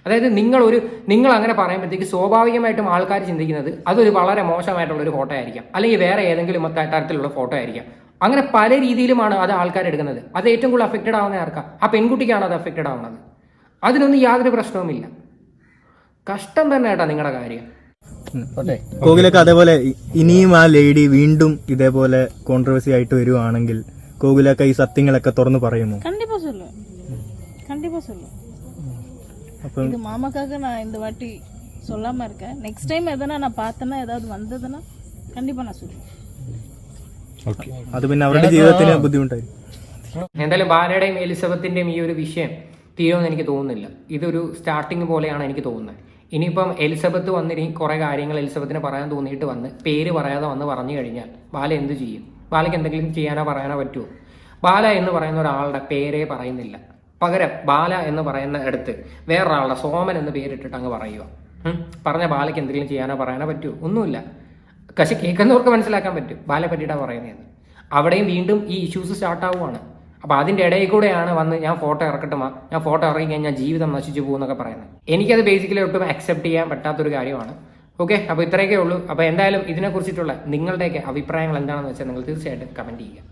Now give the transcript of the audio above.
അതായത് നിങ്ങൾ അങ്ങനെ പറയുമ്പോഴത്തേക്ക് സ്വാഭാവികമായിട്ടും ആൾക്കാർ ചിന്തിക്കുന്നത് അതൊരു വളരെ മോശമായിട്ടുള്ള ഒരു ഫോട്ടോ ആയിരിക്കാം, അല്ലെങ്കിൽ വേറെ ഏതെങ്കിലും തരത്തിലുള്ള ഫോട്ടോ ആയിരിക്കാം. അങ്ങനെ പല രീതിയിലുമാണ് അത് ആൾക്കാർ എടുക്കുന്നത്. അത് ഏറ്റവും കൂടുതൽ അഫക്റ്റഡ് ആവുന്ന ആർക്കാ? ആ പെൺകുട്ടിക്കാണ് അത് അഫക്റ്റഡ് ആവുന്നത്. അതിനൊന്നും യാതൊരു പ്രശ്നവുമില്ല. കഷ്ടം തന്നെ കേട്ടാ നിങ്ങളുടെ കാര്യം. കോകിലൊക്കെ അതേപോലെ ഇനിയും ആ ലേഡി വീണ്ടും ഇതേപോലെ കോൺട്രവേഴ്സി ആയിട്ട് വരുവാണെങ്കിൽ കോകിലൊക്കെ ഈ സത്യങ്ങളൊക്കെ തുറന്നു പറയുമോ? கண்டிப்பா சொல்லுவேன், கண்டிப்பா சொல்லுவேன். இது மாமாக்காக நான் இந்த வாட்டி சொல்லாம இருக்கேன். நெக்ஸ்ட் டைம் எதனா நான் பார்த்தேன்னா ஏதாவது வந்ததுன்னா கண்டிப்பா நான் சொல்லுவேன். അത് പിന്നെ അവരുടെ ജീവിതത്തിന് ബുദ്ധിമുട്ടായിരിക്കും. എന്തായാലും ബാലയുടെയും എലിസബത്തിന്റെയും ഈ ഒരു വിഷയം തീരുമെന്ന് എനിക്ക് തോന്നുന്നില്ല. ഇതൊരു സ്റ്റാർട്ടിങ് പോലെയാണ് എനിക്ക് തോന്നുന്നത്. ഇനിയിപ്പം എലിസബത്ത് വന്നിനി കുറെ കാര്യങ്ങൾ എലിസബത്തിന് പറയാൻ തോന്നിയിട്ട് വന്ന് പേര് പറയാതെ വന്ന് പറഞ്ഞു കഴിഞ്ഞാൽ ബാല എന്ത് ചെയ്യും? ബാലയ്ക്ക് എന്തെങ്കിലും ചെയ്യാനോ പറയാനോ പറ്റുമോ? ബാല എന്ന് പറയുന്ന ഒരാളുടെ പേരേ പറയുന്നില്ല. പകരം ബാല എന്ന് പറയുന്ന അടുത്ത് വേറൊരാളുടെ സോമൻ എന്ന് പേരിട്ടിട്ട് അങ്ങ് പറയുക. പറഞ്ഞ ബാലയ്ക്ക് എന്തെങ്കിലും ചെയ്യാനോ പറയാനോ പറ്റുമോ? ഒന്നുമില്ല. പക്ഷെ കേൾക്കുന്നവർക്ക് മനസ്സിലാക്കാൻ പറ്റും ബാലയെ പറ്റിയിട്ടാണ് പറയുന്നതെന്ന്. അവിടെയും വീണ്ടും ഈ ഇഷ്യൂസ് സ്റ്റാർട്ട് ആവുകയാണ്. അപ്പോൾ അതിൻ്റെ ഇടയിൽ കൂടെയാണ് വന്ന് ഞാൻ ഫോട്ടോ ഇറക്കട്ടുമാ, ഞാൻ ഫോട്ടോ ഇറങ്ങി കഴിഞ്ഞാൽ ജീവിതം നശിച്ചു പോകുന്നൊക്കെ പറയുന്നത്. എനിക്കത് ബേസിക്കലി ഒട്ടും അക്സെപ്റ്റ് ചെയ്യാൻ പറ്റാത്തൊരു കാര്യമാണ്. ഓക്കെ, അപ്പോൾ ഇത്രയൊക്കെ ഉള്ളൂ. അപ്പോൾ എന്തായാലും ഇതിനെക്കുറിച്ചിട്ടുള്ള നിങ്ങളുടെയൊക്കെ അഭിപ്രായങ്ങൾ എന്താണെന്ന് വെച്ചാൽ നിങ്ങൾ തീർച്ചയായിട്ടും കമൻറ്റ് ചെയ്യുക.